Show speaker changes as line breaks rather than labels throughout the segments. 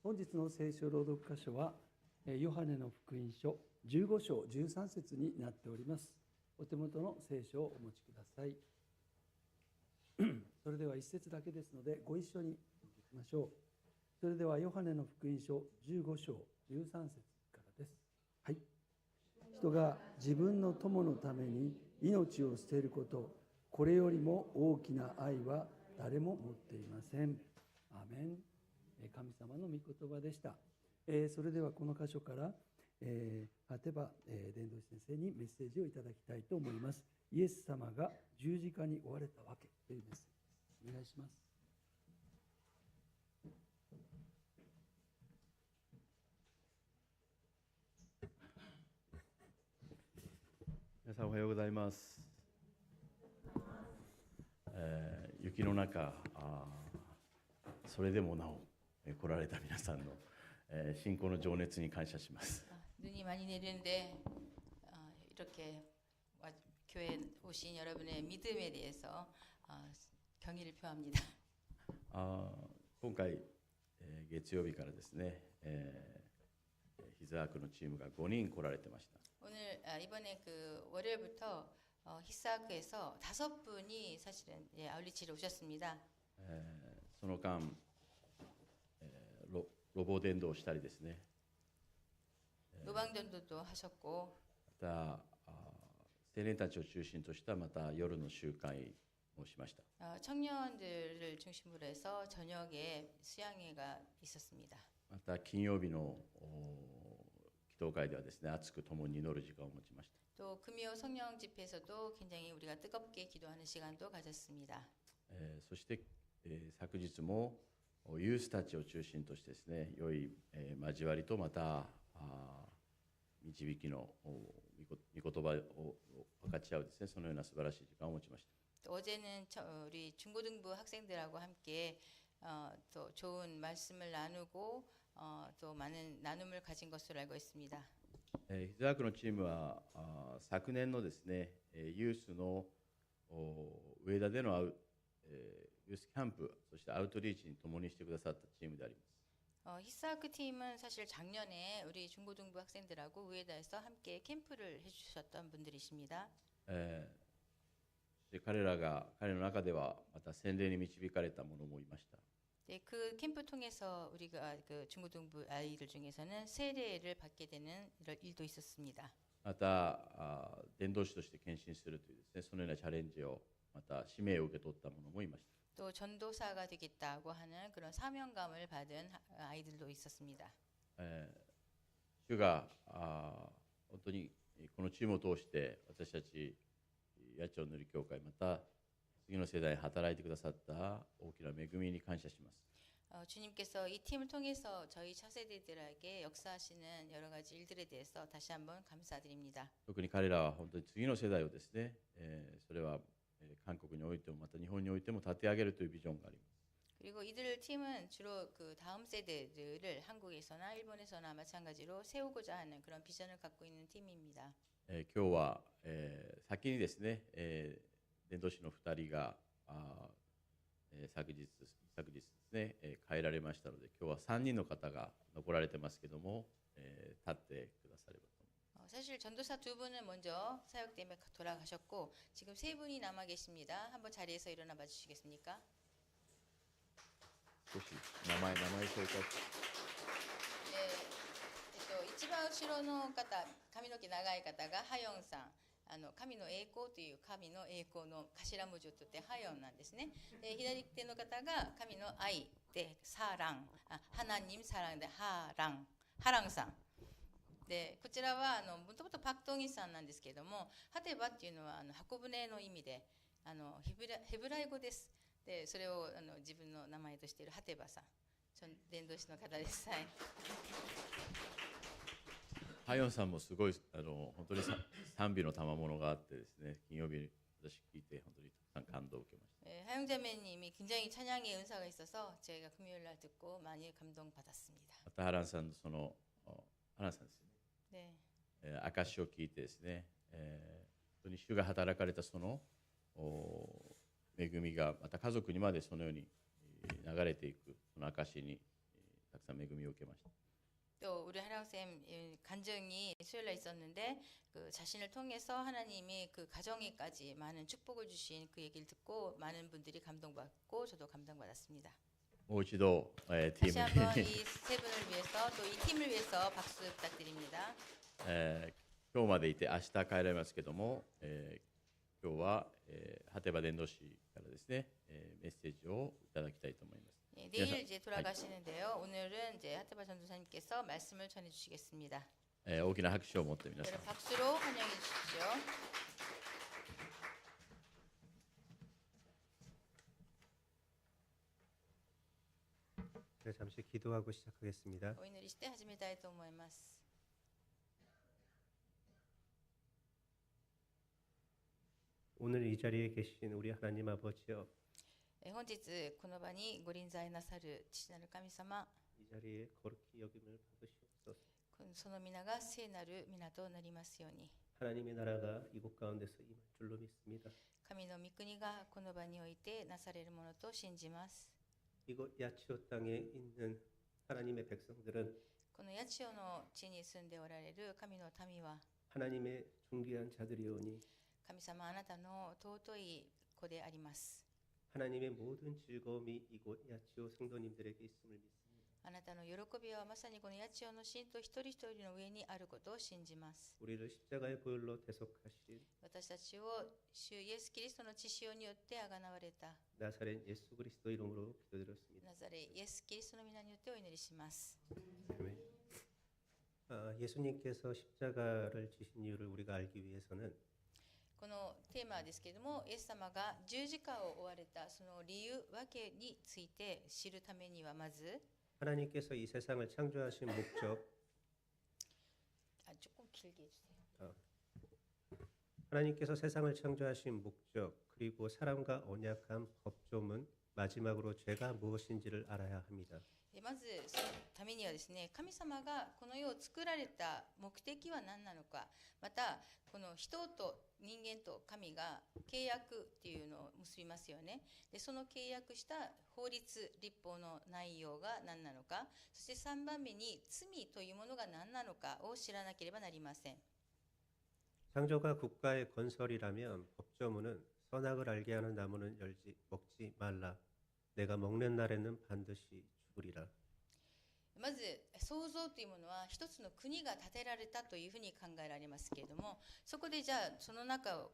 本日の聖書朗読箇所はヨハネの福音書15章13節になっております。お手元の聖書をお持ちください。それでは一節だけですのでご一緒に見ていきましょう。それではヨハネの福音書15章13節からです。はい。人が自分の友のために命を捨てること、これよりも大きな愛は誰も持っていません。アーメン。神様の御言葉でした。それではこの箇所から果てば伝道師先生にメッセージをいただきたいと思います。イエス様が十字架に追われたわけというメッセージです。お願いします。
皆さんおはようございます。雪の中それでもなお来られた皆さんの信仰の情熱に感謝します。
눈이 많이 내리는데 이렇게 교회에 오신 여러분의 믿음에 대해서 경의를 표합니다.
今回月曜日からですね、ヒズアークのチームが5人来られてました。
오늘 이번에 그 월요일부터 히사크에서 5분이 사실은 아울리치를 오셨습니다.
その間ロボ伝道をしたりですね、
노방전도도 하셨고
また青年たちを中心としたまた夜の集会をしました。
청년들을 중심으로 해서 저녁에 수양회가 있었습니다.
また金曜日の祈祷会ではですね、熱く共に祈る時間を持ちました。
또 금요 성령 집회에서도 굉장히 우리가 뜨겁게 기도하는 시간도 가졌습니다.
そして、昨日もユースたちを中心としてですね、良い、交わりとまた導きの御言葉を分かち合うですね、そのような素晴らしい時間を持ちました。
또 어제는 우리 중고등부 학생들하고 함께 또 좋은 말씀을 나누고 또 많은 나눔을 가진 것으로 알고 있습니다.
ヒズアークのチームは昨年のですね、ユースの上田でのユースキャンプ、そしてアウトリーチに共にしてくださったチームであります。
히사크 팀은 사실 작년에 우리 중고등부 학생들하고 우에다에서 함께 캠프를 해주셨던 분들이십니다.
彼の中ではまた洗礼に導かれた者もいました。
네, 그 캠프 통해서 우리가 그 중고등부 아이들 중에서는 세례를 받게 되는 이런 일도 있었습니다.
また伝道師として献身するというですね、そのようなチャレンジをまた使命を受け取った者もいました。
또 전도사가 되겠다고 하는 그런 사명감을 받은 아이들도 있었습니다.
主が本当にこのチームを通して私たち八千代塗り教会、また次の世代に働いてくださった大きな恵みに感謝します。
주님께서 이 팀을 통해서 저희 차세대들에게 역사하시는 여러 가지 일들에 대해서 다시 한번 감사드립니다.
特に彼らは本当に次の世代をですね、それは韓国においてもまた日本においても立て上げるというビジョンがあります。
그리고 이들 팀은 주로 그 다음 세대들을 한국에서나 일본에서나 마찬가지로 세우고자 하는 그런 비전을 갖고 있는 팀입니다.
今日は、先にですね、伝道師の2人が昨日ですね、帰られましたので、今日は3人の方が残られてますけども、立ってくださればと思います。
사실 전도사 두 분은 먼저 사역 때문에 돌아가셨고 지금 세 분이 남아 계십니다. 한번 자리에서 일어나 봐 주시겠습니까?
少し名前紹介。
一番後ろの方、髪の毛長い方がハヨンさん。神の栄光という神の栄光の頭文字を取ってハヨンなんですね。で左手の方が神の愛でサラン、하나님サランでハランさん。でこちらはもともとパクトギさんなんですけれども、ハテバっていうのは箱舟の意味でヘブライ語です。でそれを自分の名前としているハテバさん、伝道師の方です。はい。
ハヨンさんもすごい本当に賛美の賜物があってですね、金曜日私聞いて本当にたくさん感動を受けました。
하영자매님이 굉장히 찬양의 은사가 있어서 저희가 금요일 날 듣고 많이 감동받았습니다.
またハランさんのハランさんですね。
네.
証を聞いてですね、本当に主が働かれたその恵みがまた家族にまでそのように流れていく、その証にたくさん恵みを受けました。
또 우리 하랑쌤 간증이 수요일에 있었는데 그 자신을 통해서 하나님이 그 가정에까지 많은 축복을 주신 그 얘기를 듣고 많은 분들이 감동받고 저도 감동받았습니다.
もう一度、チ
다시
ー
한번
ム
이 세 분을 위해서 또 이 팀을 위해서 박수 부탁드립니다.
今日までいて明日帰られますけども、今日は、ハテバ伝道師からですね、メッセージをいただきたいと思います。
예, 내일 이제 돌아가시는데요. 오늘은 이제 하테바 전도사님께서 말씀을 전해 주시겠습니다.
大きな拍手を持って皆さん
여러분 박수로 환영해 주십시오.
네, 잠시 기도하고 시작하겠습니다.
お祈りして始めたいと思います。
오늘 이 자리에 계신 우리 하나님 아버지여,
本日この場にご臨在なさる父なる神様、
이 자리에 거룩히 여김을 받으시옵소서.
その皆が聖なる皆となりますように。
하나님의 나라가 이곳 가운데서 임할 줄로 믿습니다.
神の御国がこの場においてなされるものと信じます。
이곳 야치오 땅에 있는 하나님의 백성들은
この八千代の地に住んでおられる神の民は、
하나님의 존귀한 자들이오니
神様あなたの尊い子であります。
하나님의 모든 즐거움이 이곳 야치오 성도님들에게 있음을 믿습니다.
あなたの喜びはまさにこの八千代の信徒一人一人の上にあることを信じます。
우리를 십자가의 보혈로 대속하신
私たちを主イエス・キリストの血潮によってあがなわれた
나사렛 예수 그리스도 이름으로 기도드렸습니다.
ナザレイエス・キリストの皆によってお祈りします。
아멘. 예수님께서 십자가를 지신 이유를 우리가 알기 위해서는
このテーマですけれども、イエス様が十字架を追われたその理由、訳について知るためにはまず
하나님께서 이 세상을 창조하신 목적,
조금 길게 해주세요.
하나님께서 세상을 창조하신 목적, 그리고 사람과 언약한 법조문, 마지막으로 죄가 무엇인지를 알아야 합니다.
まずそのためにはですね、神様がこの世を作られた目的は何なのか、またこの人と人間と神が契約っていうのを結びますよね。でその契約した法律立法の内容が何なのか、そして3番目に罪というものが何なのかを知らなければなりません。
창조가 국가의 건설이라면 법조문은 선악을 알게 하는 나무는 먹지 말라. 내가 먹는 날에는 반드시 죽으리라.
まず創造というものは一つの国が建てられたというふうに考えられますけれども、そこでじゃあその中を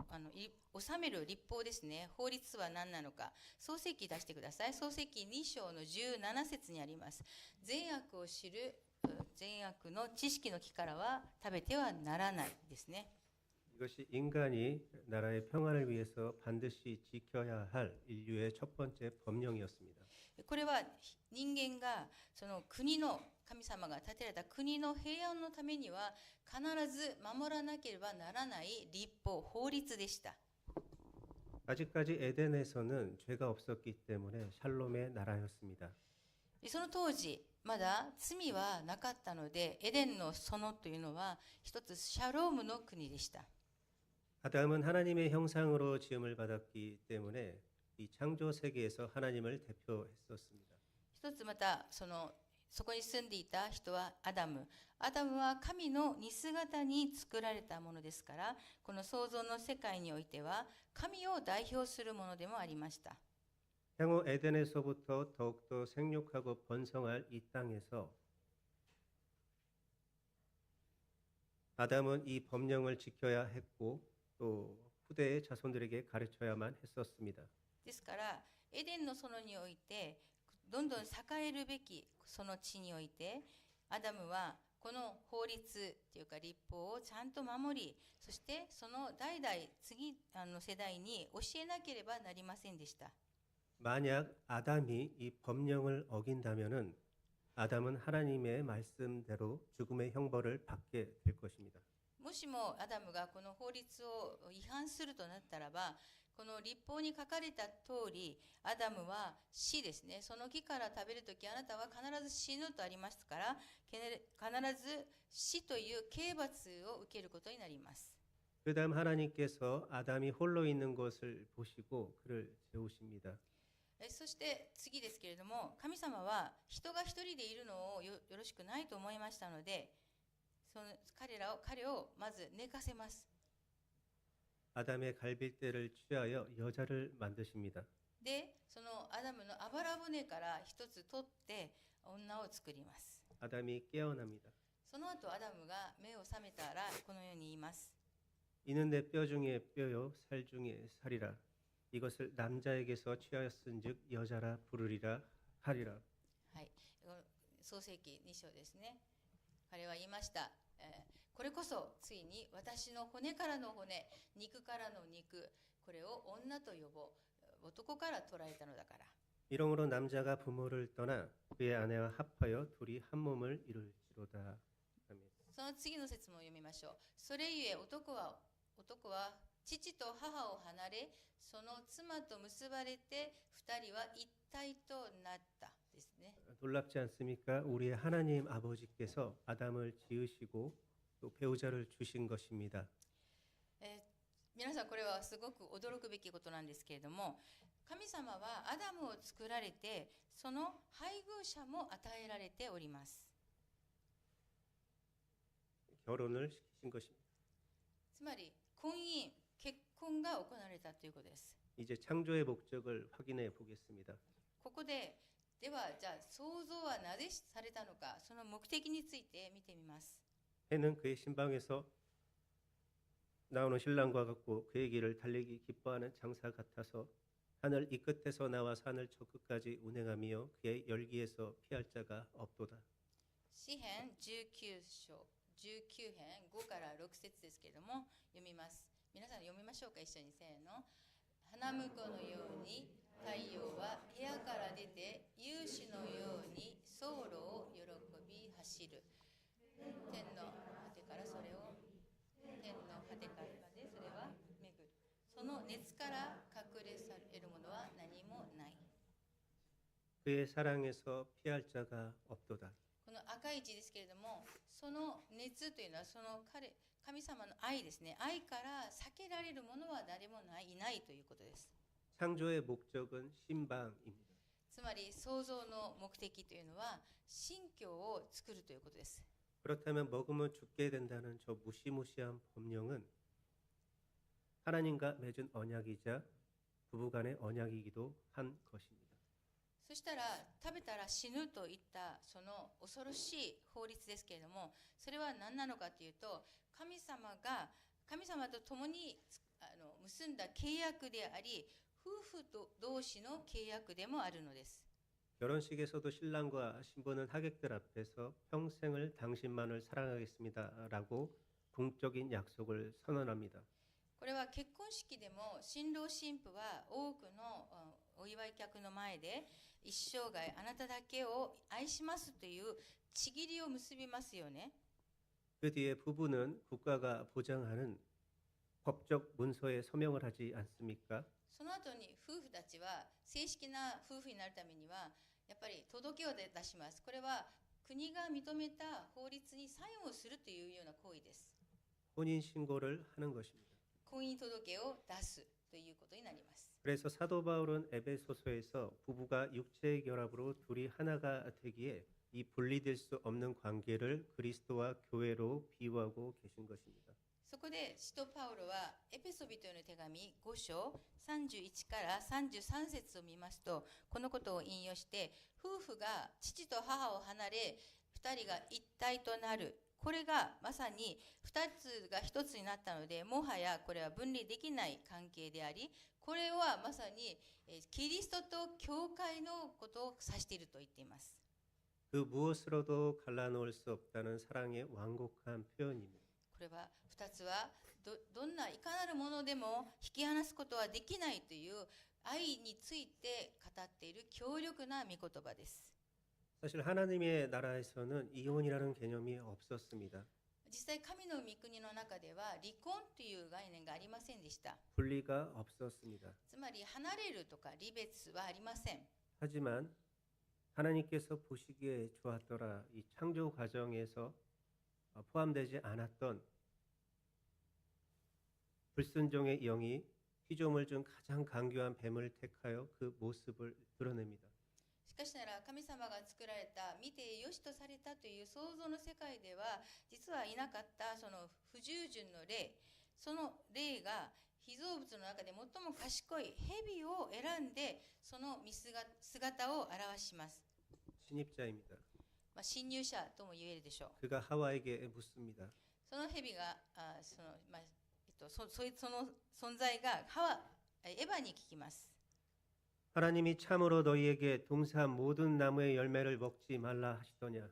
治める立法ですね、法律は何なのか、創世記出してください。創世記2章の17節にあります。善悪を知る善悪の知識の木からは食べてはならないですね。
이것이 인간이 나라의 평안을 위해서 반드시 지켜야 할 인류의 첫 번째 법령이었습니다.
これは人間がその国の神様が建てられた国の平安のためには必ず守らなければならない立法、法律でした。
아직까지 에덴에서는 죄가 없었기 때문에 샬롬의 나라였습니다.
その当時まだ罪はなかったので、エデンの園というのは一つシャロームの国でした。
아담은 하나님의 형상으로 지음을 받았기 때문에 이 창조 세계에서 하나님을 대표했었습니다.
一つまたそこに住んでいた人はアダム。アダムは神の似姿に作られたものですから、この創造の世界においては神を代表するものでもありました。
향후 에덴에서부터 더욱더 생육하고 번성할 이 땅에서 아담은 이 법령을 지켜야 했고 또 후대의 자손들에게 가르쳐야만 했었습니다.
ですからエデンの園においてどんどん栄えるべきその地においてアダムはこの法律というか立法をちゃんと守り、そしてその代々次の世代に教えなければなりませんでした。
만약 아담이 이 법령을 어긴다면은 아담은 하나님의 말씀대로 죽음의 형벌을 받게 될 것입니다.
もしもアダムがこの法律を違反するとなったらば、この立法に書かれた通り、アダムは死ですね。その木から食べるとき、あなたは必ず死ぬとありますから、必ず死という刑罰を受けることになります。
그다음 하나님께서 아담이 홀로 있는 것을 보시고 그를 재우십니다.
そして次ですけれども、神様は人が一人でいるのをよろしくないと思いましたので、彼をまず寝かせます。
아담의 갈빗대를 취하여 여자를 만드십니다.
で、そのアダムのあばら骨から一つ取って女を作ります。
아담이 깨어납니다.
その後アダムが目を覚めたらこのように言います。
이는 내 뼈 중에 뼈요 살 중에 살이라. 이것을 남자에게서 취하였은즉 여자라 부르리라 하리라.
はい、創世記2章ですね。彼は言いました。これこそついに私の骨からの骨、肉からの肉、これを女と呼ぼう。男から取られたのだから。
이러므로 남자가 부모를 떠나 그의 아내와 합하여 둘이 한 몸을 이룰지로다. 아멘.
その次の説も読みましょう。それゆえ男は父と母を離れ、その妻と結ばれて二人は一体となったですね。
놀랍지 않습니까? 우리의 하나님 아버지께서 아담을 지으시고 또 배우자를 주신 것입니다.
皆さんこれはすごく驚くべきことなんですけれども、神様はアダムを作られて、その配偶者も与えられております。
결혼을 시키신 것입니다.
つまり婚姻、結婚が行われたということです。
이제 창조의 목적을 확인해 보겠습니다.
ここで、ではじゃあ創造はなぜされたのか、その目的について見てみます。
해는 그의 신방에서 나오는 신랑과 같고 그의 길을 달리기 기뻐하는 장사 같아서 하늘 이 끝에서 나와 산을 저 끝까지 운행하며 그의 열기에서 피할 자가 없도다.
詩編19章19編5から6節ですけれども読みます。皆さん読みましょうか、一緒に。せーの。花婿のように太陽は部屋から出て勇士のように走路を喜び走る。天の果てからそれを天の果てからでそれは巡る。その熱から隠れされるものは何もない。
그의 사랑에서 피할 자가 없도다.
この赤い字ですけれども、その熱というのはその神様の愛ですね。愛から避けられるものは誰もいないということです。
창조의 목적은 신방입니다.
つまり創造の目的というのは新居を作るということです。
그렇다면 먹으면 죽게 된다는 저 무시무시한 법령은 하나님과 맺은 언약이자 부부간의 언약이기도 한 것입니다.
そしたら食べたら死ぬといったその恐ろしい法律ですけれども、それは何なのかというと、神様と共に結んだ契約であり、夫婦同士の契約でもあるのです。
결혼식에서도 신랑과 신부는 하객들 앞에서 평생을 당신만을 사랑하겠습니다라고 궁적인 약속을 선언합니다.
これは結婚式でも新郎新婦は多くのお祝い客の前で一生涯あなただけを愛しますという契りを結びますよね。
그 뒤에 부부는 국가가 보장하는 법적 문서에 서명을 하지 않습니까?
その後に夫婦たちは正式な夫婦になるためにはやっぱり届けを出します。これは国が認めた法律にサインをするというような行為です。
혼인 신고를 하는 것입니다.
婚姻届を出すということになります。
그래서 사도 바울은 에베소서에서 부부가 육체의 결합으로 둘이 하나가 되기에 이 분리될 수 없는 관계를 그리스도와 교회로 비유하고 계신 것입니다.
そこで使徒パウロはエペソビトへの手紙5章31から33節を見ますと、このことを引用して、夫婦が父と母を離れ2人が一体となる、これがまさに2つが1つになったので、もはやこれは分離できない関係であり、これはまさにキリストと教会のことを指していると言っています。
그 무엇으로도 갈라놓을 수 없다는 사랑의 완곡한 표현입니다.
これは2つはどんないかなるものでも引き離すことはできないという愛について語っている強力な御言葉です。
사실 하나님의 나라에서는 이혼이라는 개념이 없었습니다.
実際神の御国の中では離婚という概念がありませんでした。
분리가 없었습니다.
つまり離れるとか離別はありません。
하지만 하나님께서 보시기에 좋았더라 이 창조 과정에서 포함되지 않았던 불순종의 영이 피조물 중 가장 강교한 뱀을 택하여 그 모습을 드러냅니다.
しかしなら神様が作られた見てよしとされたという創造の世界では実はいなかったその不従順の霊、その霊が被造物の中で最も賢い蛇を選んでその姿を表します。
침입자입니다.
侵入者とも言えるでしょう。
그가 하와에게 묻습니다.
その蛇がその存在がエヴァに聞きます。
하나님이 참으로 너희에게 동산 모든 나무의 열매를 먹지 말라 하시더냐.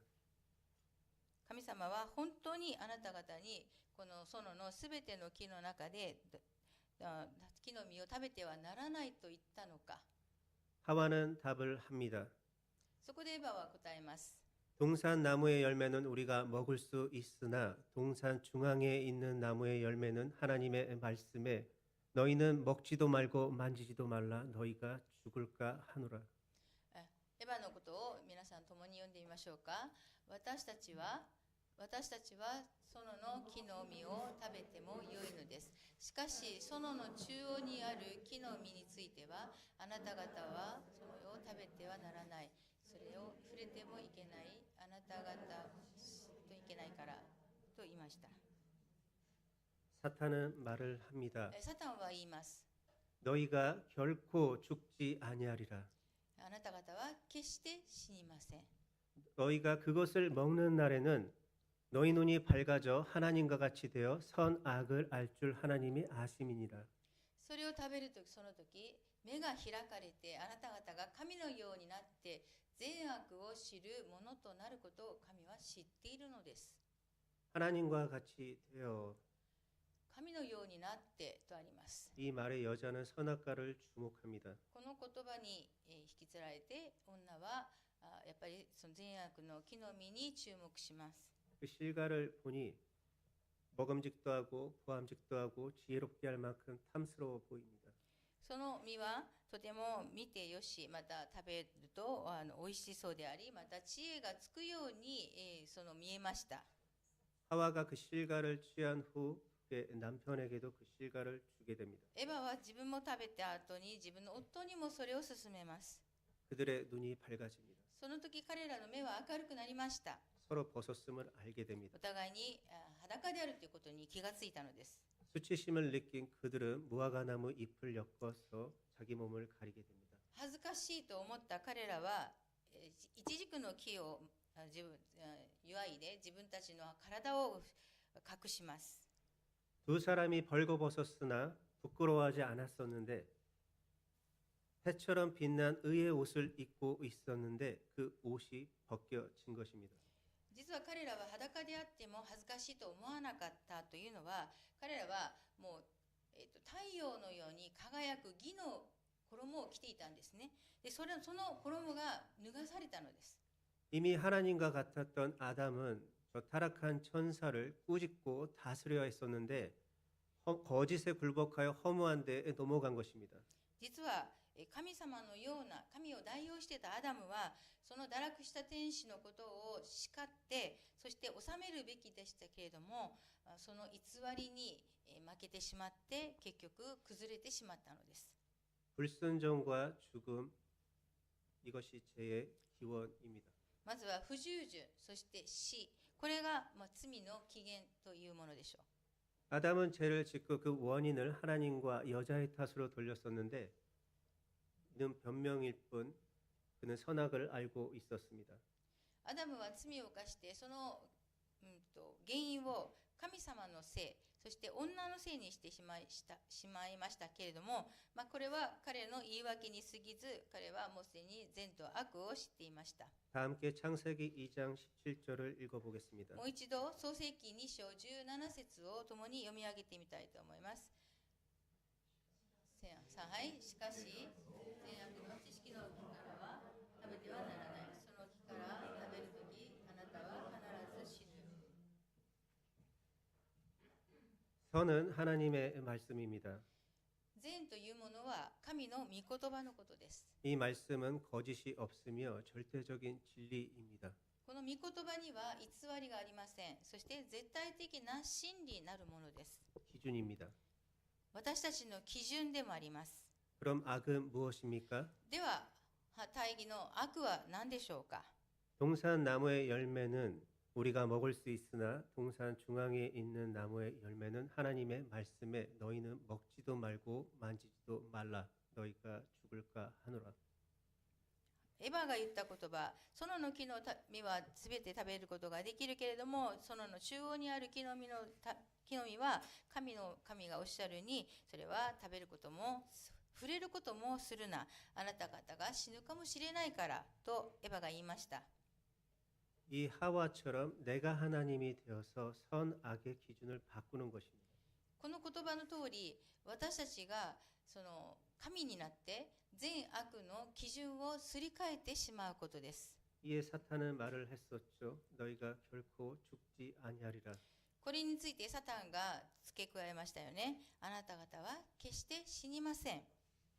神様は本当にあなた方にこの園のすべての木の中で木の実を食べてはならないと言ったのか。
하와는 답을 합니다.
そこでエヴァは答えます。
동산 나무의 열매는 우리가 먹을 수 있으나 동산 중앙에 있는 나무의 열매는 하나님의 말씀에 너희는 먹지도 말고 만지지도 말라 너희가 죽을까 하노라.
エヴァのことを皆さん共に読んでみましょうか。私たちは園の木の実を食べてもよいのです。しかし園の中央にある木の実についてはあなた方はそれを食べてはならない。それを触れてもいけない。あなた方といけないからと言いました。
사탄은 말을 합니다.
サタンは言います。
너희가 결코 죽지 아니하리라.
あなた方は決して死にません。
너희가 그것을 먹는 날에는 너희 눈이 밝아져 하나님과 같이 되어 선악을 알 줄 하나님이 아심이니라.
それを食べるときその時目が開かれてあなた方が神のようになって善悪を知るものとなることを神は知っているのです。
하나님과 같이 되어
神のようになってとあります。
이 말에 여자는 선악과를 주목합니다.
この言葉に引きつられて女はやっぱりその善悪の木の実に注目します。
그 실과를 보니 먹음직도 하고 보암직도 하고 지혜롭게 할 만큼 탐스러워 보입니다.
その実はとても見てよし、また食べると美味しそうであり、また知恵がつくように、その見えました。
하와가 그 실과를 취한 후 그의 남편에게도 그 실과를 주게 됩니다.
エヴァは自分も食べた後に自分の夫にもそれを勧めます。
그들의 눈이 밝아집니다.
その時彼らの目は明るくなりました。
서로 벗었음을 알게 됩니다.
お互いに裸であるということに気がついたのです。
수치심을 느낀 그들은 무화과나무 잎을 엮어서 자기 몸을 가리게 됩니다.
恥ずかしいと思った彼らはイチジクの木を祝いで自分たちの体を隠します。
두 사람이 벌거벗었으나 부끄러워하지 않았었는데 해처럼 빛난 의의 옷을 입고 있었는데 그 옷이 벗겨진 것입니다.
実は彼らは裸であっても恥ずかしいと思わなかったというのは彼らはもう、太陽のように輝く義の衣を着ていたんですね。でその衣が脱がされたのです。
이미 하나님과 같았던 아담은 저 타락한 천사를 꾸짖고 다스려야 했었는데 거짓에 굴복하여 허무한 데에 넘어간 것입니다.
実は神様のような神を代表していたアダムはその堕落した天使のことを叱ってそして治めるべきでしたけれどもその偽りに負けてしまって結局崩れてしまったのです。
불순종과 죽음 이것이 죄의 기원입니다.
まずは不従順そして死これが罪の起源というものでしょう。
아담은 죄를 짓고 그 원인을 하나님과 여자의 탓으로 돌렸었는데 이는 변명일 뿐 그는 선악을 알고 있었습니다.
アダムは罪を犯してその、原因を神様のせいそして女のせいにしてしまいましたけれども、これは彼の言い訳に過ぎず彼はもうすでに善と悪を知っていました。
다 함께 창세기 2장 17절을 읽어보겠습니다.
もう一度創世記2章17節を共に読み上げてみたいと思います。はい、しかし善悪の知識の木からは食べてはならない。その木から食べるときあなたは必ず死ぬ。
선은 하나님의 말씀입니다.
善というものは神の御言葉のことです。
이 말씀은 거짓이 없으며 절대적인 진리입니다.
この御言葉には偽りがありません。そして絶対的な真理なるものです。
기준입니다.
私たちの基準でもあります。
그럼 악은 무엇입니까?
では大義の悪は何でしょうか。
동산 나무의 열매는 우리가 먹을 수 있으나 동산 중앙에 있는 나무의 열매는 하나님의 말씀에 너희는 먹지도 말고 만지지도 말라 너희가 죽을까 하노라.
エヴァが言った言葉、園の木の実はすべて食べることができるけれども、園の中央にある木の実は神がおっしゃるに、それは食べることも触れることもするな、あなた方が死ぬかもしれないからとエヴァが言いました。
이 하와처럼 내가 하나님이 되어서 선악의 기준을 바꾸는 것입니다.
この言葉の通り、私たちがその神になって善悪の基準をすり替えてしまうことです。
이에 사탄은 말을 했었죠. 너희가 결코 죽지 아니하리라.
これについてサタンが付け加えましたよね。あなた方は決して死にません。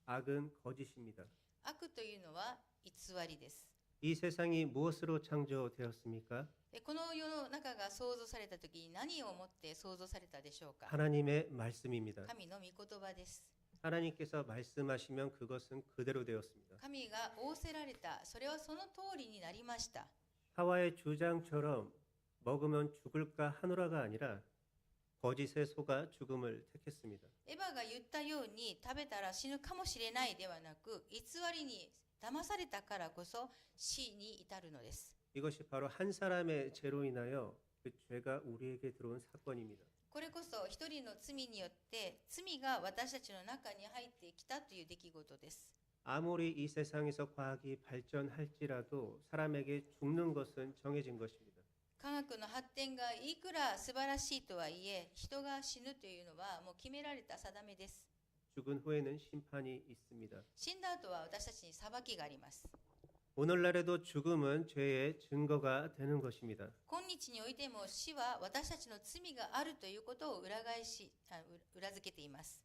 악은 거짓입니다.
悪というのは偽りです。
이 세상이 무엇으로 창조되었습니까?
この世の中が創造された時に何をもって創造されたでしょうか。
하나님의 말씀입니다.
神の御言葉です。
하나님께서 말씀하시면 그것은 그대로 되었습니다.
神が仰せられた、それはその通りになりました。
하와의 주장처럼 먹으면 죽을까 하노라가 아니라 거짓에 속아 죽음을 택했습니다.
エヴァが言ったように食べたら死ぬかもしれないではなく、偽りに騙されたからこそ死に至るのです。
이것이 바로 한 사람의 죄로 인하여 그 죄가 우리에게 들어온 사건입니다.
これこそ一人の罪によって罪が私たちの中に入ってきたという出来事です。
아무리 이 세상에서 과학이 발전할지라도 사람에게 죽는 것은 정해진 것입니다.
科学の発展がいくら素晴らしいとはいえ、人が死ぬというのはもう決められた定めです。
죽은 후에는 심판이 있습니다.
死んだ後は私たちに裁きがあります。
오늘날에도 죽음은 죄의 증거가 되는 것입니다.
今日においても死は私たちの罪があるということを裏付けています。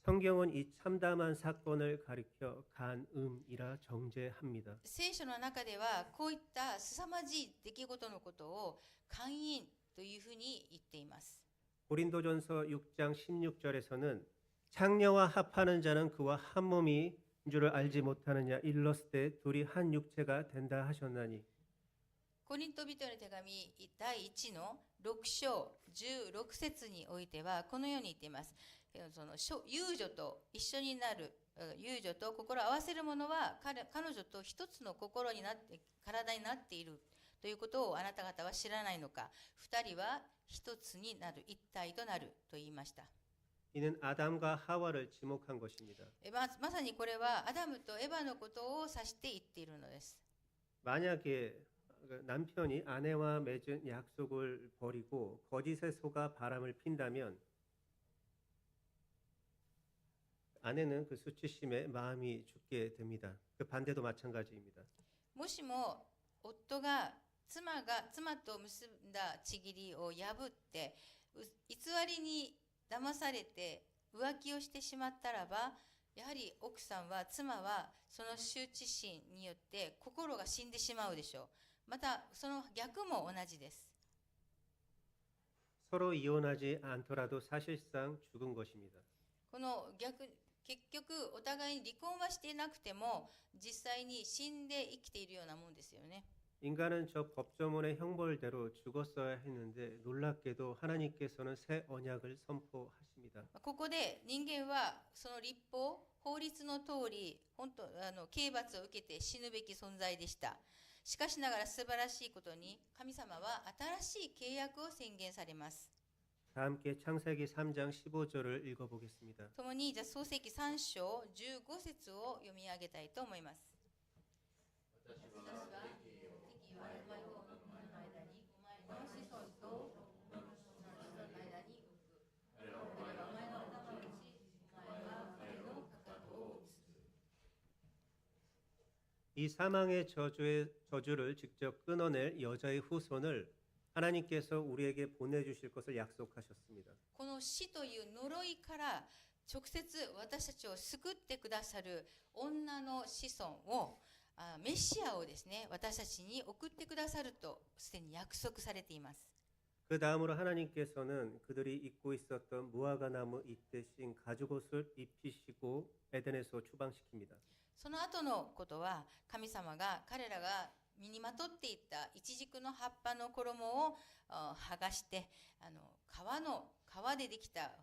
성경은 이 참담한 사건을 가리켜 간음이라 정죄합니다.
聖書の中ではこういった凄まじい出来事のことを姦淫というふうに言っています。
고린도전서 6장 16절에서는 창녀와 합하는 자는 그와 한 몸인 줄을 알지 못하느냐 일렀을 때 둘이 한 육체가 된다 하셨나니.
コリント人への手紙第1の6章16節においてはこのように言っています。その遊女と一緒になる、遊女と心を合わせる者は彼女と一つの心になって体になっているということをあなた方は知らないのか。二人は一つになる、一体となると言いました。
이는 아담과 하와를 지목한 것입니다.
まさにこれはアダムとエバのことを指して言っているのです。
만약에 남편이 아내와 맺은 약속을 버리고 거짓에 속아 바람을 핀다면 아내는 그 수치심에 마음이 죽게 됩니다. 그 반대도 마찬가지입니다.
もしも夫が妻と結んだ契りを破って偽りに騙されて浮気をしてしまったらば、やはり奥さんは妻はその羞恥心によって心が死んでしまうでしょう。またその逆も同じです。
서로 이혼하지 않더라도 사실상 죽은 것입니다.
この結局お互いに離婚はしていなくても実際に死んで生きているようなもんですよね。
인간은 저 법조문의 형벌대로 죽었어야 했는데 놀랍게도 하나님께서는 새 언약을 선포하십니다.
ここで人間はその立法、法律の通り刑罰を受けて死ぬべき存在でした。しかしながら素晴らしいことに神様は新しい契約を宣言されます。
다 함께 창세기 3장 15절을 읽어보겠습니다.
共にじゃあ創世記3章15節を読み上げたいと思います。私は敵はお前と女の間にお前の子孫と女の子孫の間に置く。彼はお前の頭を打ち、お前は彼のかかとを打つ。
이 사망의 저주를 직접 끊어낼 여자의 후손을 하나님께서 우리에게 보내주실 것을 약속하셨습니다.
この死という呪いから直接私たちを救ってくださる女の子孫をメシアをですね、私たちに送ってくださるとすでに約束されています。
그 다음으로 하나님께서는 그들이 입고 있었던 무화과 나무 잎 대신 가죽옷을 입히시고 에덴에서 추방시킵니다.
その後のことは、神様が彼らが身にまとっていたイチジクの葉っぱの衣を剥がして、革でできた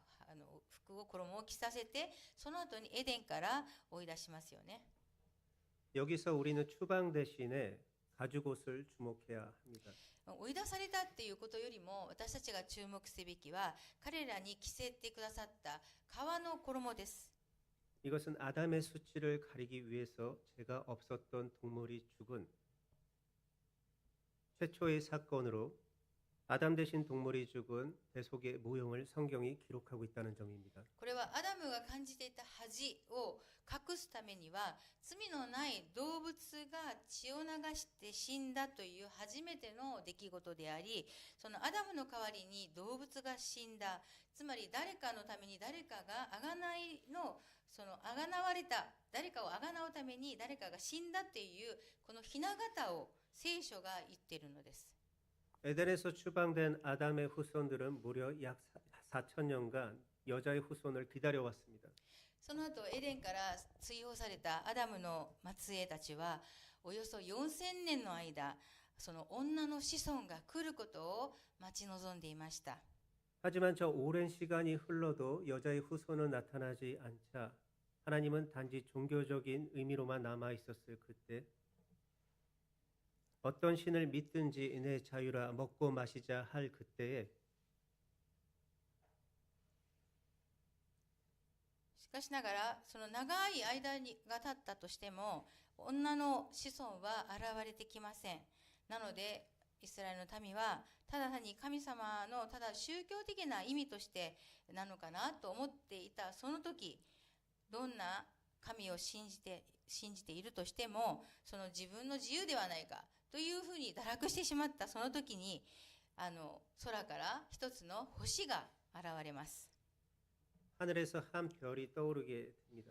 服を衣を着させて、その後にエデンから追い出しますよね。
여기서 우리는 추방 대신에 가죽옷을 주목해야 합니다.
追い出されたっていうことよりも、私たちが注目すべきは彼らに着せてくださった革の衣です。
이것은 아담의 수치를 가리기 위해서 죄가 없었던 동물이 죽은 최초의 사건으로 아담 대신 동물이 죽은 대속의 모형을 성경이 기록하고 있다는 점입니다.
これはアダムが感じていた恥を隠すためには、罪のない動物が血を流して死んだという初めての出来事であり、そのアダムの代わりに動物が死んだ、つまり誰かのために誰かが贖いの、その贖われた、誰かを贖うために誰かが死んだっていうこの雛形を聖書が言っているのです。
에덴에서 추방된 아담의 후손들은 무려 약 4,000년간 여자의 후손을 기다려왔습니다.
その後エデンから追放されたアダムの末裔たちはおよそ4000年の間、その女の子孫が来ることを待ち望んでいました。
하지만 저 오랜 시간이 흘러도 여자의 후손은 나타나지 않자 하나님은 단지 종교적인 의미로만 남아 있었을 그때 어떤 신을 믿든지 내 자유라 먹고 마시자 할 그때에
しかしながら、その長い間が経ったとしても、女の子孫は現れてきません。なので、イスラエルの民は、ただ単に神様のただ宗教的な意味としてなのかなと思っていたその時、どんな神を信じているとしても、その自分の自由ではないかというふうに堕落してしまったその時に、空から一つの星が現れます。
하늘에서 한 별이 떠오르게 됩니다.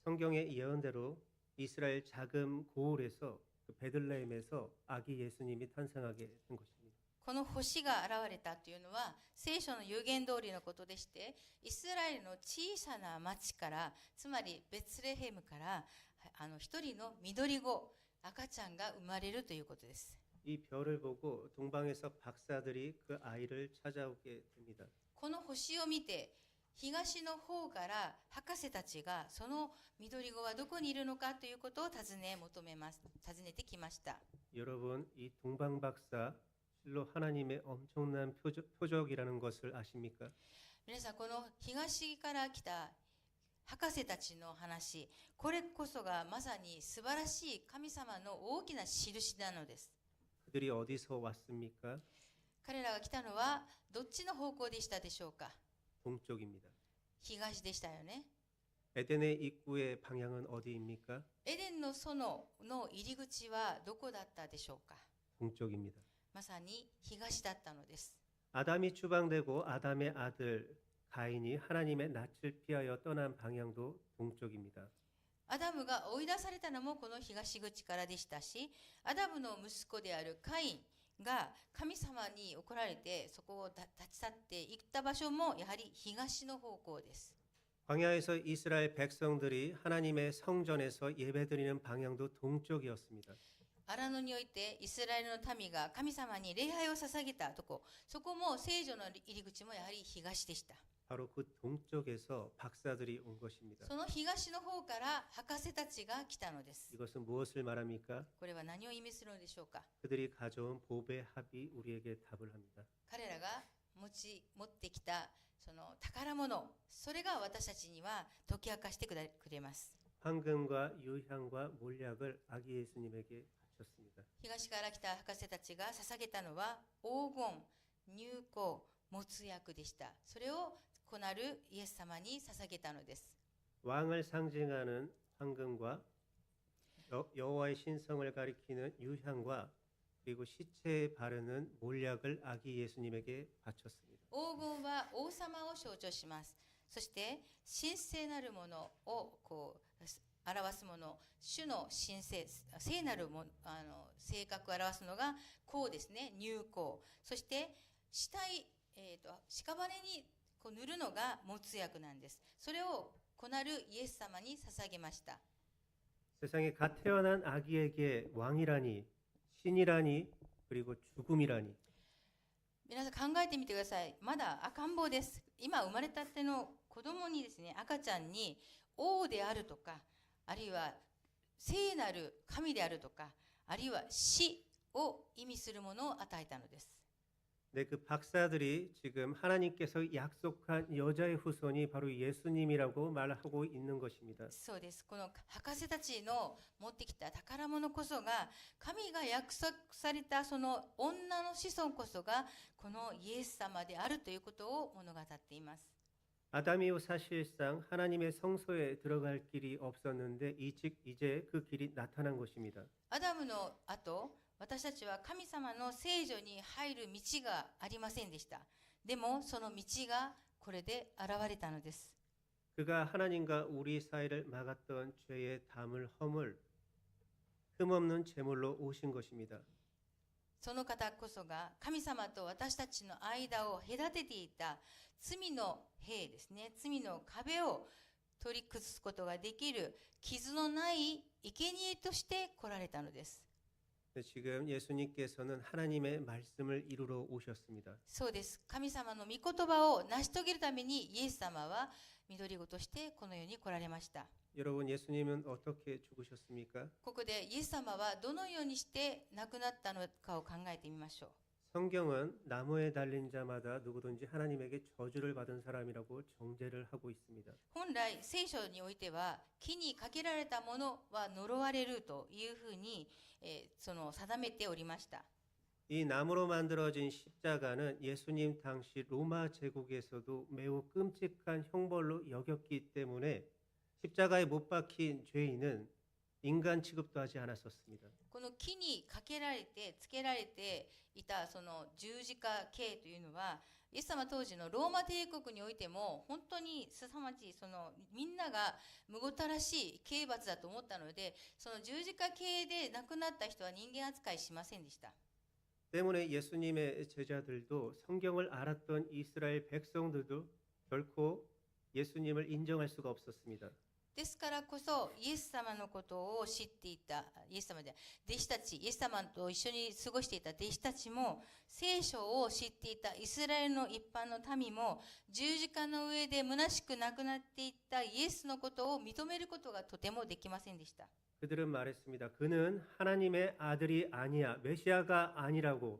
성경의 예언대로 이스라엘 자금 고을에서 그 베들레헴에서 아기 예수님이 탄생하게 된 것입니다.
この星が現れたというのは聖書の預言通りのことでして、イスラエルの小さな町から、つまりベツレヘムから一人の緑子、赤ちゃんが生まれるということです。
이 별을 보고 동방에서 박사들이 그 아이를 찾아오게 됩니다.
この星を見て、東の方から博士たちがその緑子はどこにいるのかということを尋ねてきました。
여러분, 이 동방 박사 실로 하나님의 엄청난 표적이라는 것을 아십니까?
皆さん、この東から来た博士たちの話、これこそがまさに素晴らしい神様の大きな印なのです。
그들이 어디서 왔습니까?
彼らが来たのはどっちの方向でしたでしょうか。
동쪽입니다.
東でしたよね。
에덴의 입구의 방향은 어디입니까?
エデンの園の入り口はどこだったでしょうか。
동쪽입니다.
まさに東だったのです。
아담이 추방되고 아담의 아들 가인이 하나님의 낯을 피하여 떠난 방향도 동쪽입니다.
アダムが追い出されたのもこの東口からでしたし、アダムの息子であるカインが神様に怒られてそこを立ち去っていった場所もやはり東の方向です。
광야에서 이스라엘 백성들이 하나님의 성전에서 예배드리는 방향도 동쪽이었습니다.
荒野においてイスラエルの民が神様に礼拝を捧げたとこ、そこも聖女の入り口もやはり東でした。
바로 그 동쪽에서 박사들이 온 것입니다.
その東の方から博士たちが来たのです。
이것은 무엇을 말합니까?
これは何を意味するのでしょうか。
그들이 가져온 보배 합이 우리에게 답을 합니다.
彼らが持ってきたその宝物、それが私たちには解き明かしてくれます。
황금과 유향과 몰약을 아기 예수님에게 바쳤습니다.
東から来た博士たちが捧げたのは黄金、乳香、没薬でした。それを子なるイエス様に捧げたのです。
왕을 상징하는 황금과 여호와의 신성을 가리키는 유향과 그리고 시체에 바르는 몰약을 아기 예수님에게 바쳤습니다.
黄金は王様を象徴します。そして神聖なるものを表すもの、主の神聖、聖なるも性格を表すのが香ですね、乳香。そして屍屍にこう塗るのが没薬なんです。それを子なるイエス様に捧げました。
세상에 갓 태어난 아기에게 왕이라니, 신이라니, 그리고 죽음이라니.
皆さん考えてみてください。まだ赤ん坊です。今生まれたての子供にですね、赤ちゃんに王であるとか、あるいは聖なる神であるとか、あるいは死を意味するものを与えたのです。
네, 그 박사들이 지금 하나님께서 약속한 여자의 후손이 바로 예수님이라고 말하고 있는 것입니다.
そうです。この博士たちの持ってきた宝物こそが、神が約束されたその女の子孫こそがこのイエス様であるということを物語っています。
아담 이후 사실상 하나님의 성소에 들어갈 길이 없었는데 이제 그 길이 나타난 것입니다.
アダムの後、私たちは神様の聖所に入る道がありませんでした。でもその道がこれで現れたのです。
그가 하나님과 우리 사이를 막았던 죄의 담을 흠없는 제물로 오신 것입니다.
その方こそが神様と私たちの間を隔てていた罪の塀ですね、罪の壁を取り崩すことができる傷のない生贄として来られたのです。
지금 예수님께서는 하나님의 말씀을 이루러 오셨습니다.
そうです。神様の御言葉を成し遂げるためにイエス様は緑子としてこの世に来られました。
여러분, 예수님은 어떻게 죽으셨습니까?
ここでイエス様はどのようにして亡くなったのかを考えてみましょう。
성경은 나무에 달린 자마다 누구든지 하나님에게 저주를 받은 사람이라고 정죄를 하고 있습니다.
本来聖書においては木にかけられたものは呪われるというふうに、その定めておりました。
이 나무로 만들어진 십자가는 예수님 당시 로마 제국에서도 매우 끔찍한 형벌로 여겼기 때문에 십자가에 못 박힌 죄인은 인간 취급도 하지 않았었습니다.
この木にかけられてつけられていたその十字架刑というのは、イエス様当時のローマ帝国においても本当に凄まじい、そのみんながむごたらしい刑罰だと思ったので、その十字架刑で亡くなった人は人間扱いしませんでした。
때문에 예수님의 제자들도 성경을 알았던 이스라엘 백성들도 결코 예수님을 인정할 수가 없었습니다.
ですからこそイエス様のことを知っていたイエス様で弟子たち、イエス様と一緒に過ごしていた弟子たちも、聖書を知っていたイスラエルの一般の民も、十字架の上で虚しく亡くなっていったイエスのことを認めることがとてもできませんでした。
그들은 말했습니다. 그는 하나님의 아들이 아니야, 메시아가 아니라고.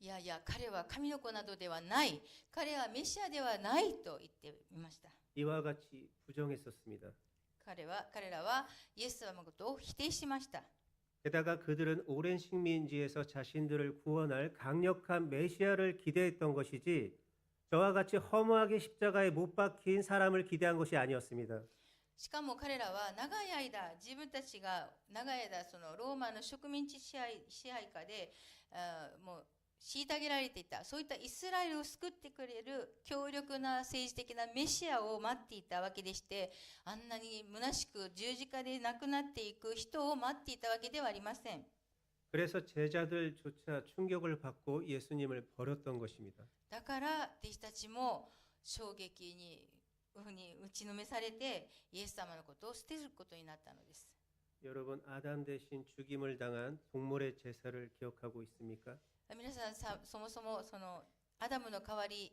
いやいや、彼は神の子などではない、彼はメシアではないと言っていました。
이와 같이 부정했었습니다.
彼らはイエス様のことを否定しました。
게다가 그들은 오랜 식민지에서 자신들을 구원할 강력한 메시아를 기대했던 것이지 저와 같이 허무하게 십자가에 못 박힌 사람을 기대한 것이 아니었습니다.
しかも彼らは長い間、自分たちが長い間そのローマの植民地支配下でもう虐げられていた、そういったイスラエルを救ってくれる強力な政治的なメシアを待っていたわけでして、あんなに虚しく十字架で亡くなっていく人を待っていたわけではありません。
그래서 제자들조차 충격을 받고 예수님을 버렸던 것입니다.
だから弟子たちも衝撃に打ちのめされてイエス様のことを捨てることになったのです。
여러분, 아담 대신 죽임을 당한 동물의 제사를 기억하고 있습니까?
皆さんそもそもそのアダムの代わり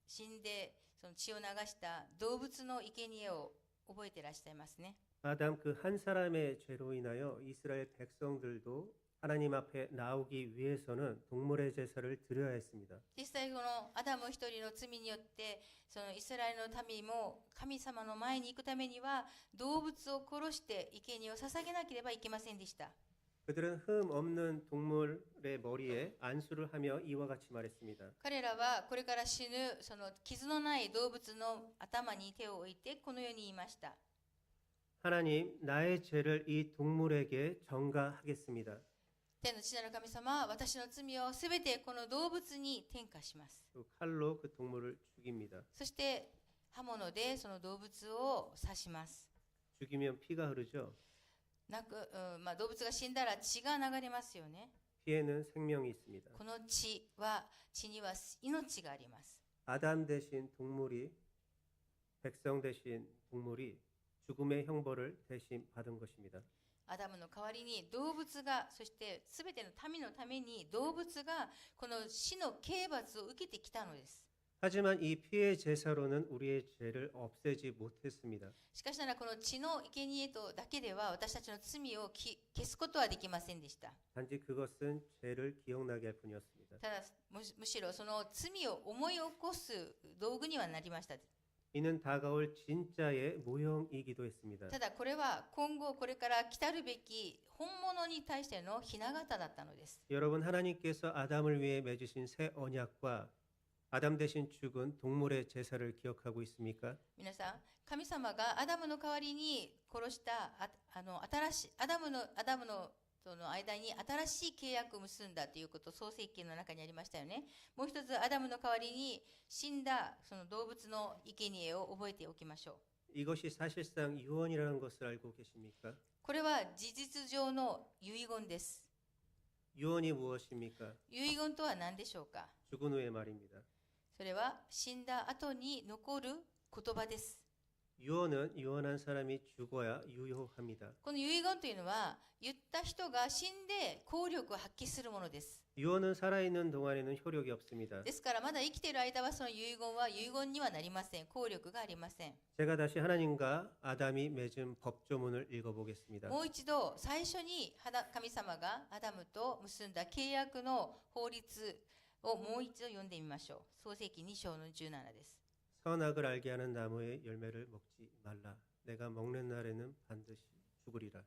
死んでその血を流した動物の生贄を覚えていらっしゃいますね。
아담 그 한 사람의 죄로 인하여 이스라엘 백성들도 하나님 앞에 나오기 위해서는 동물의 제사를 드려야 했습니다.
実際このアダム一人の罪によってそのイスラエルの民も神様の前に行くためには動物を殺して生贄を捧げなければいけませんでした。
그들은 흠 없는 동물의 머리에 안수를 하며 이와 같이 말했습니다.
彼らはこれから死ぬその傷のない動物の頭に手を置いてこのように言いました。
하나님, 나의 죄를 이 동물에게 전가하겠습니다.
天の父なる神様、私の罪をすべてこの動物に転嫁します。
또 칼로 그 동물을 죽입니다.
そして刃物でその動物を刺します。
죽이면 피가 흐르죠.
動物が死んだら血が流れますよね。
피에는 생명이 있습니다.
この血には命があります。
아담 대신 동물이 백성 대신 동물이 죽음의 형벌을 대신 받은 것입니다.
アダムの代わりに動物が、そしてすべての民のために動物がこの死の刑罰を受けてきたのです。
하지만 이 피의 제사로는 우리의 죄를 없애지 못했습니다.
しかしながらこの血の生贄とだけでは私たちの罪を消すことはできませんでした。
단지 그것은 죄를 기억나게 할 뿐이었습니다.
ただむしろその罪を思い起こす道具にはなりました。
이는 다가올 진짜의 모형이기도 했습니다.
ただこれは今後これから来たるべき本物に対しての雛形だったのです。
여러분 하나님께서 아담을 위해 맺으신 새 언약과 아담 대신 죽은 동물의 제사를 기억하고 있습니까?
皆さん、神様がアダムの代わりに殺したアダムのとの間に新しい契約を結んだということ、創世記の中にありましたよね。もう一つ、アダムの代わりに死んだその動物の生贄を覚えておきましょう。
이것이 사실상 유언이라는 것을 알고 계십니까?
これは事実上の遺言です。
유언이 무엇입니까?
遺言とは何でしょうか。
죽은 후의 말입니다.
それは死んだ後に残る言葉です。
유언은 유언한 사람이 죽어야 유효합니다.
この遺言というのは言った人が死んで効力を発揮するものです。
유언은 살아있는 동안에는 효력이 없습니다.
ですからまだ生きている間はその遺言は遺言にはなりません。効力がありません。
제가 다시 하나님과 아담이 맺은 법조문을 읽어보겠습니다.
もう一度最初に神様がアダムと結んだ契約の法律をもう一度読んでみましょう。創世記2章の17です。
선악을 알게 하는 나무의 열매를 먹지 말라. 내가 먹는 날에는 반드시 죽으리라.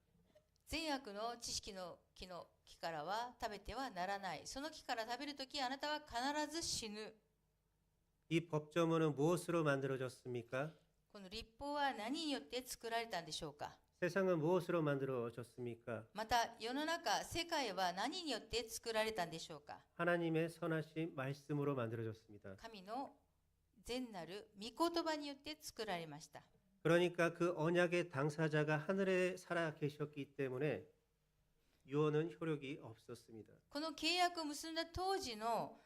善悪の知識の木からは食べてはならない。その木から食べるときあなたは必ず死ぬ。
이 법조문은 무엇으로 만들어졌습니까?
この律法は何によって作られたんでしょうか。
세상은 무엇으로 만들어졌습니까?
また世の中、世界は何によって作られたんでしょうか。
하나님의 선하신 말씀으로 만들어졌습니다.
神の善なる御言葉によって作られました。
그러니까 그 언약의 당사자가 하늘에 살아 계셨기 때문에 유언은 효력이 없었습니다.
この契約を結んだ当時の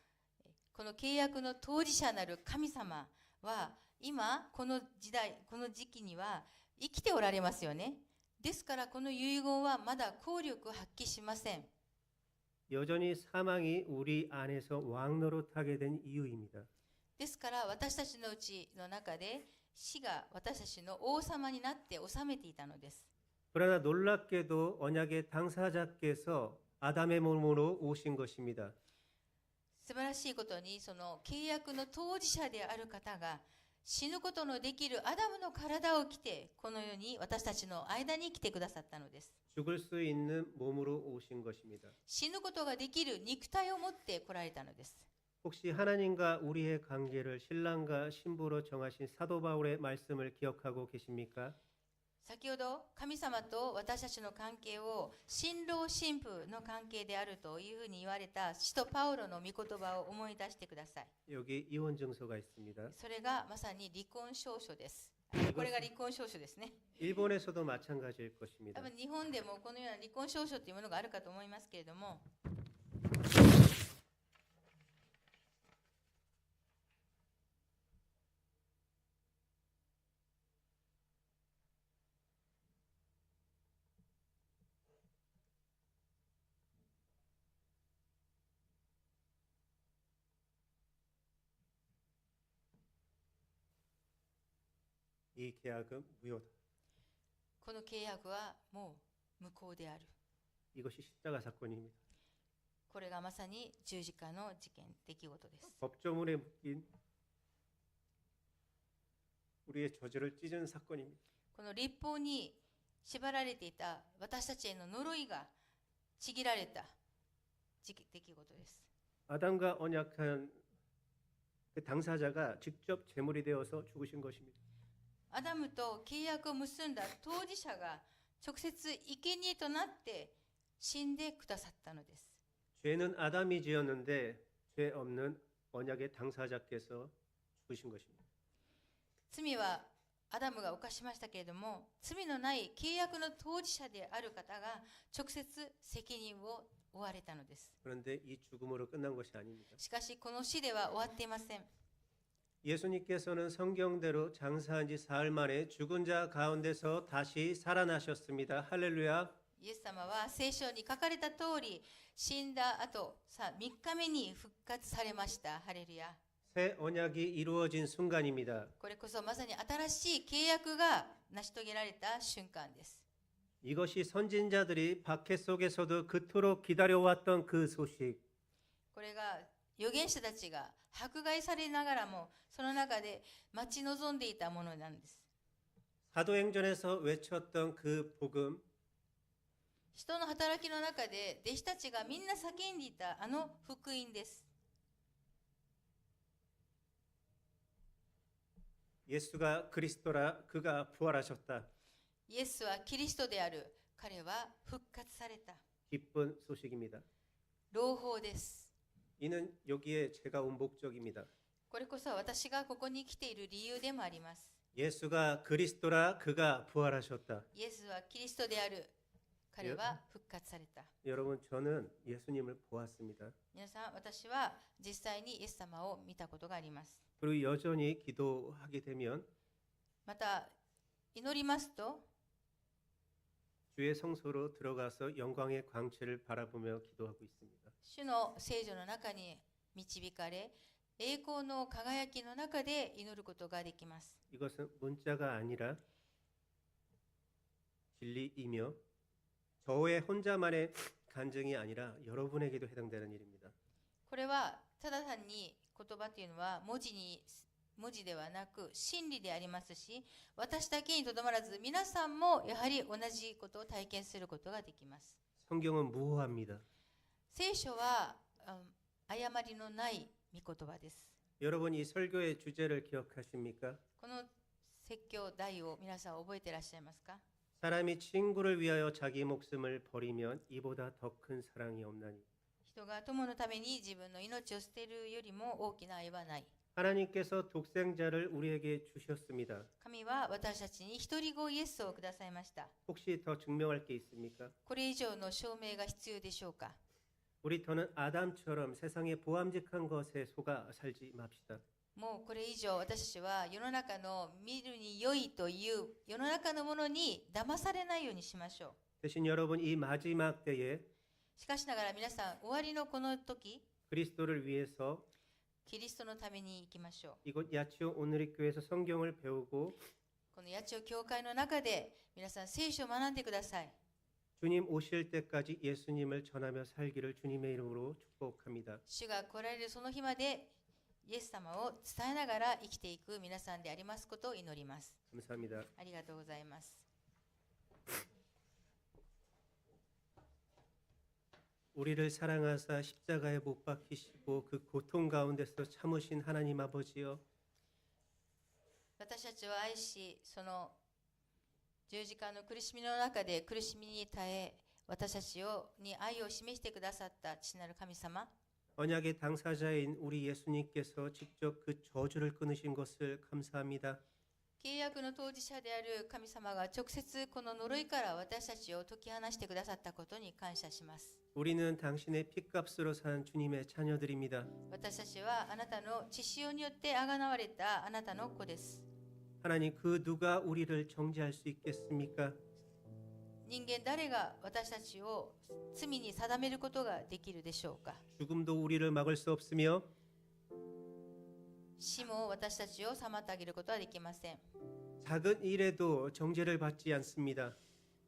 この契約の当事者なる神様は今この時代この時期には生きておられますよね。ですからこの遺言はまだ効力を発揮しません。
여전히 사망이 우리 안에서 왕노릇하게 된 이유입니다.
ですから私たちのうちの中で死が私たちの王様になって治めていたのです。
그러나 놀랍게도 언약의 당사자께서 아담의 몸으로 오신 것입니다.
素晴らしいことにその契約の当事者である方が死ぬことのできるアダムの体を着てこの世に私たちの間に来てくださったのです。
죽을 수 있는 몸으로 오신 것입니다.
死ぬことができる肉体を持って来られたのです。
혹시 하나님과 우리의 관계를 신랑과 신부로 정하신 사도 바울의 말씀을 기억하고 계십니까?
先ほど神様と私たちの関係を新郎新婦の関係であるというふうに言われた使徒パウロの御言葉を思い出してください。
여기 이혼 증서가 있습니다.
それがまさに離婚証書です。これが離婚証書ですね。
일본에서도 마찬가지일 것입니다.
多分日本でもこのような離婚証書というものがあるかと思いますけれども、
이 계약은 무효다.
この契約はもう無効である。
이것이 십자가 사건입니다.
これがまさに十字架の事件、出来事です。
법조문에 묶인 우리의 저주를 찢은 사건입니다.
この律法に縛られていた私たちへの呪いがちぎられた出来事です。
아담과 언약한 그 당사자가 직접 제물이 되어서 죽으신 것입니다.
アダムと契約を結んだ当事者が直接生贄となって死んでくださったのです。
죄는 아담이 지었는데 죄 없는 언약의 당사자께서 죽으신 것입니다.
罪はアダムが犯しましたけれども、罪のない契約の当事者である方が直接責任を負われたのです。
그런데 이 죽음으로 끝난 것이 아닙니다.
しかしこの死では終わっていません。
예수님께서는 성경대로 장사한 지 사흘 만에 죽은 자 가운데서 다시 살아나셨습니다. 할렐루야.
イエス様は聖書に書かれた通り、死んだ後、3日目に復活されました。ハレルヤ。
새 언약이 이루어진 순간입니다.
これこそまさに新しい契約が成し遂げられた瞬間です。
이것이 선진자들이 박해 속에서도 그토록 기다려왔던 그 소식.
これが預言者たちが迫害されながらもその中で待ち望んでいたものなんです。
사도행전에서 외쳤던 그 복음.
人の働きの中で弟子たちがみんな叫んでいたあの福音です。
예수가 그리스도라 그가 부활하셨다.
イエスはキリストである。彼は復活された。
기쁜 소식입니다.
朗報です。
이는 여기에 제가 온 목적입니다.
これこそ私がここに来ている理由でもあります。
예수가 그리스도라 그가 부활하셨다.
イエスはキリストである。彼は復活された。
여러분 저는 예수님을 보았습니다.
皆さん、私は実際にイエス様を見たことがあります。
그리고 여전히 기도하게 되면
また祈りますと、
주의 성소로 들어가서 영광의 광채를 바라보며 기도하고 있습니다.
主の聖女の中に導かれ、栄光の輝きの中で祈ることができます。
이것은 문자가 아니라 진리이며 저의 혼자만의 간증이 아니라 여러분에게도 해당되는 일입니다.
これはただ単に言葉というのは文字ではなく真理でありますし、私だけにとどまらず皆さんもやはり同じことを体験することができます。
성경은 무호합니다.
聖書は誤りのない御言葉です。
여러분 이 설교의 주제를 기억하십니까?
この説教題を皆さん覚えていらっしゃいますか？
사람이 친구를 위하여 자기 목숨을 버리면 이보다 더 큰 사랑이 없나니.
人が友のために自分の命を捨てるよりも大きな愛はない。
하나님께서 독생자를 우리에게 주셨습니다.
神は私たちに一人子イエスをくださいました。
혹시 더 증명할 게 있습니까?
これ以上の証明が必要でしょうか？
우리 더는 아담처럼 세상의 보암직한 것에 속아 살지 맙시다.
もうこれ以上私たちは世の中の見るに良いという世の中のものに騙されないようにしましょう。
대신 여러분 이 마지막 때에
しかしながら皆さん、終わりのこの時、
그리스도를 위해서
キリストのために生きましょう。
이곳 야치오 오늘리교회에서 성경을 배우고
この八千代教会の中で皆さん聖書を学んでください。
주님 오실 때까지 예수님을 전하며 살기를 주님의 이름으로 축복합니다.
主が来られるその日までイエス様を伝えながら生きていく皆さんでありますことを祈ります。
감사합니다.
ありがとうございます。
우리를 사랑하사 십자가에 못 박히시고 그 고통 가운데서 참으신 하나님 아버지여,
私たちを愛し、その十字架の苦しみの中で苦しみに耐え、私たちに愛を示してくださった父なる神様、
언약의 당사자인 우리 예수님께서 직접 그 저주를 끊으신 것을 감사합니다.
契約の当事者である神様が直接この呪いから私たちを解き放してくださったことに感謝します。
우리는 당신의 피값으로 산 주님의 자녀들입니다.
私たちはあなたの血潮によってあがなわれたあなたの子です。
하나님 그 누가 우리를 정죄할 수 있겠습니까?
人間誰が私たちを罪に定めることができるでしょうか？
죽음도 우리를 막을 수 없으며
死も私たちを妨げることはできません。
작은 일에도 정죄를 받지 않습니다.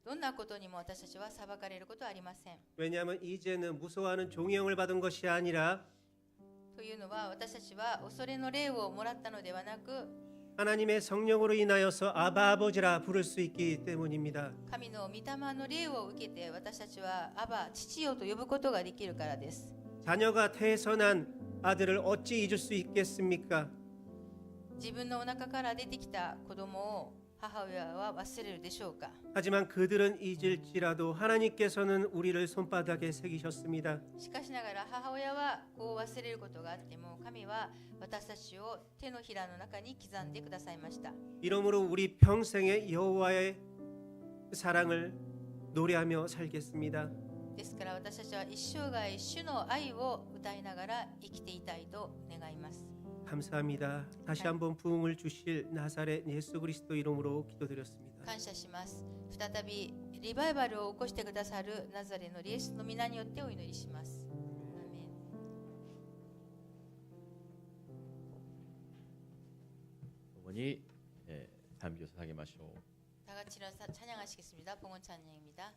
どんなことにも私たちは裁かれることはありません。
왜냐하면 이제는 무서워하는 종형을 받은 것이 아니라
というのは私たちは恐れの霊をもらったのではなく、
하나님의 성령으로 인하여서 아바 아버지라 부를 수 있기 때문입니다.
神の御霊の霊を受けて私たちはアバ父よと呼ぶことができるからです。
자녀가 태어난 아들을 어찌 잊을 수 있겠습니까?
自分のお腹から出てきた子供を母親は忘れるでしょうか。
하지만 그들은 잊을지라도 하나님께서는 우리를 손바닥에 새기셨습니다.
しかしながら母親はこう忘れることがあっても、神は私たちを手のひらの中に刻んでくださいました。
이러므로 우리 평생의 여호와의 사랑을 노래하며 살겠습니다.
ですから私たちは一生涯主の愛を歌いながら生きていたいと願います。
감사합니다. 다시 한번 부흥을 주실 나사렛 예수 그리스도 이름으로 기도드렸습니다.
感謝します。再びリバイバルを起こしてくださるナザレのイエスの皆によってお祈りします。アーメン。
共に、賛美を捧げましょう。
다 같이 일어나서 찬양하시겠습니다. 봉헌 찬양입니다.